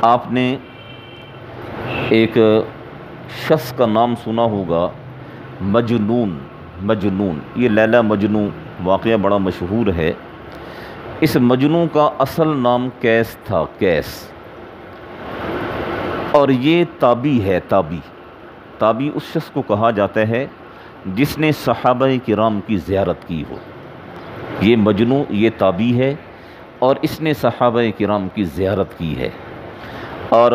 آپ نے ایک شخص کا نام سنا ہوگا، مجنون۔ مجنون، یہ لیلا مجنوں واقعہ بڑا مشہور ہے۔ اس مجنوں کا اصل نام قیس تھا، قیس، اور یہ تابی ہے۔ تابی اس شخص کو کہا جاتا ہے جس نے صحابہ کرام کی زیارت کی ہو۔ یہ مجنوں، یہ تابی ہے، اور اس نے صحابہ کرام کی زیارت کی ہے۔ اور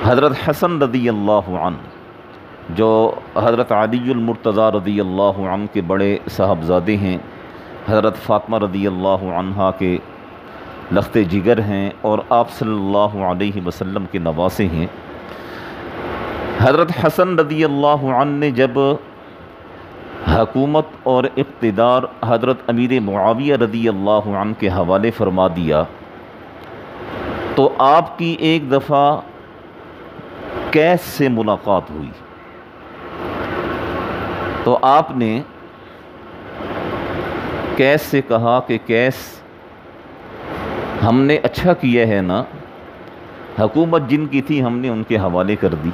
حضرت حسن رضی اللہ عنہ، جو حضرت علی المرتضیٰ رضی اللہ عنہ کے بڑے صاحبزادے ہیں، حضرت فاطمہ رضی اللہ عنہا کے لخت جگر ہیں، اور آپ صلی اللہ علیہ وسلم کے نواسے ہیں۔ حضرت حسن رضی اللہ عنہ نے جب حکومت اور اقتدار حضرت امیر معاویہ رضی اللہ عنہ کے حوالے فرما دیا، تو آپ کی ایک دفعہ قیس سے ملاقات ہوئی۔ تو آپ نے قیس سے کہا کہ قیس، ہم نے اچھا کیا ہے نا، حکومت جن کی تھی ہم نے ان کے حوالے کر دی۔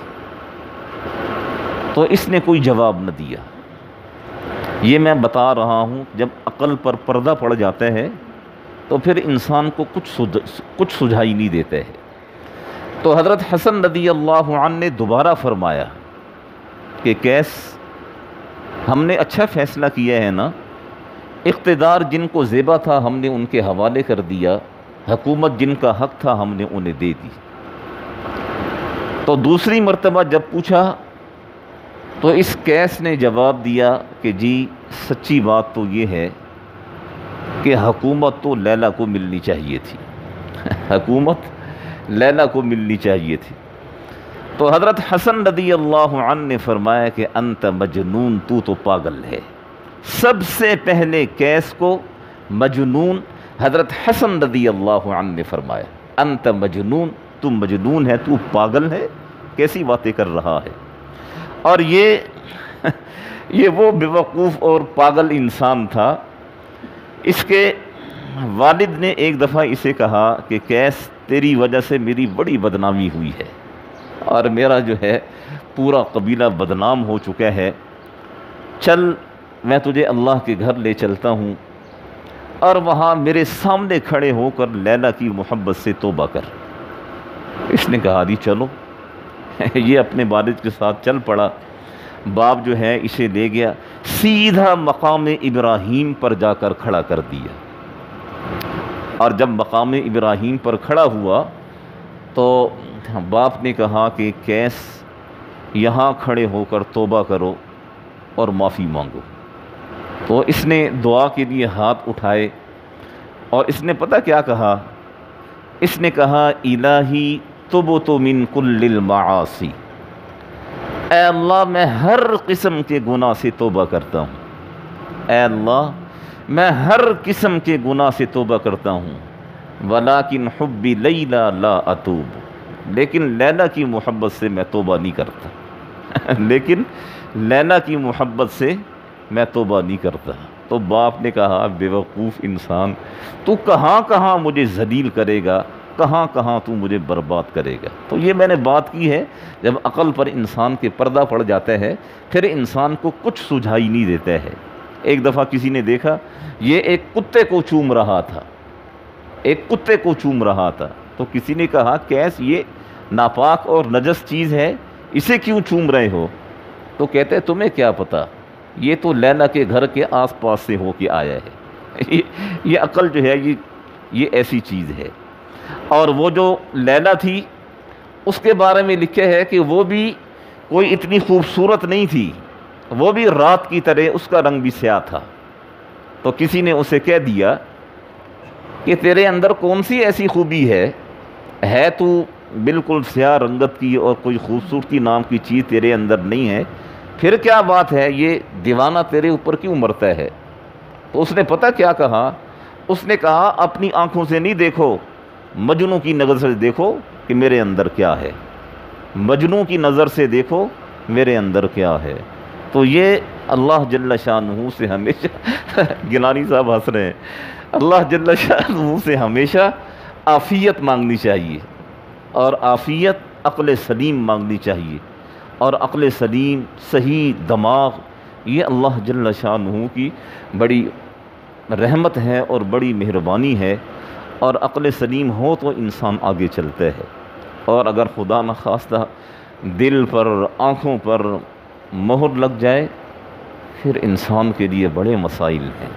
تو اس نے کوئی جواب نہ دیا۔ یہ میں بتا رہا ہوں، جب عقل پر پردہ پڑ جاتا ہے تو پھر انسان کو کچھ سجھائی نہیں دیتا ہے۔ تو حضرت حسن رضی اللہ عنہ نے دوبارہ فرمایا کہ قیس، ہم نے اچھا فیصلہ کیا ہے نا، اقتدار جن کو زیبا تھا ہم نے ان کے حوالے کر دیا، حکومت جن کا حق تھا ہم نے انہیں دے دی۔ تو دوسری مرتبہ جب پوچھا تو اس قیس نے جواب دیا کہ جی سچی بات تو یہ ہے کہ حکومت تو لیلا کو ملنی چاہیے تھی، حکومت لیلا کو ملنی چاہیے تھی۔ تو حضرت حسن رضی اللہ عنہ نے فرمایا کہ انت مجنون، تو پاگل ہے۔ سب سے پہلے قیس کو مجنون حضرت حسن رضی اللہ عنہ نے فرمایا، انت مجنون، تم مجنون ہے، تو پاگل ہے، کیسی باتیں کر رہا ہے۔ اور یہ وہ بیوقوف اور پاگل انسان تھا۔ اس کے والد نے ایک دفعہ اسے کہا کہ قیس، تیری وجہ سے میری بڑی بدنامی ہوئی ہے، اور میرا جو ہے پورا قبیلہ بدنام ہو چکا ہے، چل میں تجھے اللہ کے گھر لے چلتا ہوں، اور وہاں میرے سامنے کھڑے ہو کر لیلا کی محبت سے توبہ کر۔ اس نے کہا جی چلو۔ یہ اپنے والد کے ساتھ چل پڑا۔ باپ جو ہے اسے لے گیا، سیدھا مقام ابراہیم پر جا کر کھڑا کر دیا۔ اور جب مقام ابراہیم پر کھڑا ہوا تو باپ نے کہا کہ قیس، یہاں کھڑے ہو کر توبہ کرو اور معافی مانگو۔ تو اس نے دعا کے لیے ہاتھ اٹھائے، اور اس نے پتہ کیا کہا؟ اس نے کہا الہی تبت من کل المعاصی، اے اللہ میں ہر قسم کے گناہ سے توبہ کرتا ہوں، اے اللہ میں ہر قسم کے گناہ سے توبہ کرتا ہوں، ولیکن حب لیلا لا اتوب، لیکن لیلا کی محبت سے میں توبہ نہیں کرتا، لیکن لیلا کی محبت سے میں توبہ نہیں کرتا۔ تو باپ نے کہا بیوقوف انسان، تو کہاں کہاں مجھے ذلیل کرے گا، کہاں کہاں تو مجھے برباد کرے گا۔ تو یہ میں نے بات کی ہے، جب عقل پر انسان کے پردہ پڑ جاتا ہے پھر انسان کو کچھ سجھائی نہیں دیتا ہے۔ ایک دفعہ کسی نے دیکھا، یہ ایک کتے کو چوم رہا تھا، ایک کتے کو چوم رہا تھا۔ تو کسی نے کہا کیس، یہ ناپاک اور نجس چیز ہے، اسے کیوں چوم رہے ہو؟ تو کہتے تمہیں کیا پتہ، یہ تو لیلا کے گھر کے آس پاس سے ہو کے آیا ہے۔ یہ عقل جو ہے یہ ایسی چیز ہے۔ اور وہ جو لیلا تھی اس کے بارے میں لکھے ہے کہ وہ بھی کوئی اتنی خوبصورت نہیں تھی، وہ بھی رات کی طرح، اس کا رنگ بھی سیاہ تھا۔ تو کسی نے اسے کہہ دیا کہ تیرے اندر کون سی ایسی خوبی ہے تو بالکل سیاہ رنگت کی، اور کوئی خوبصورتی نام کی چیز تیرے اندر نہیں ہے، پھر کیا بات ہے، یہ دیوانہ تیرے اوپر کیوں مرتا ہے؟ تو اس نے پتہ کیا کہا؟ اس نے کہا اپنی آنکھوں سے نہیں دیکھو، مجنوں کی نظر سے دیکھو کہ میرے اندر کیا ہے، مجنوں کی نظر سے دیکھو میرے اندر کیا ہے۔ تو یہ اللہ جل شانہ سے ہمیشہ گیلانی صاحب ہنس رہے ہیں، اللہ جل شانہ سے ہمیشہ عافیت مانگنی چاہیے، اور عافیت عقل سلیم مانگنی چاہیے، اور عقل سلیم، صحیح دماغ، یہ اللہ جل شانہ کی بڑی رحمت ہے اور بڑی مہربانی ہے۔ اور عقل سلیم ہو تو انسان آگے چلتا ہے، اور اگر خدا نخواستہ دل پر، آنکھوں پر مہر لگ جائے پھر انسان کے لیے بڑے مسائل ہیں۔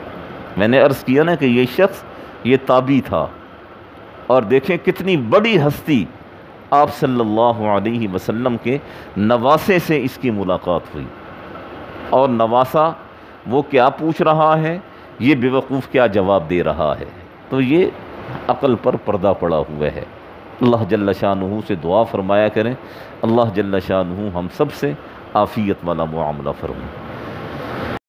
میں نے عرض کیا نا کہ یہ شخص یہ تابی تھا، اور دیکھیں کتنی بڑی ہستی آپ صلی اللہ علیہ وسلم کے نواسے سے اس کی ملاقات ہوئی، اور نواسا وہ کیا پوچھ رہا ہے، یہ بیوقوف کیا جواب دے رہا ہے، تو یہ عقل پر پردہ پڑا ہوا ہے۔ اللہ جل شانہ سے دعا فرمایا کریں، اللہ جل شانہ ہم سب سے عافیت والا معاملہ فرمائے۔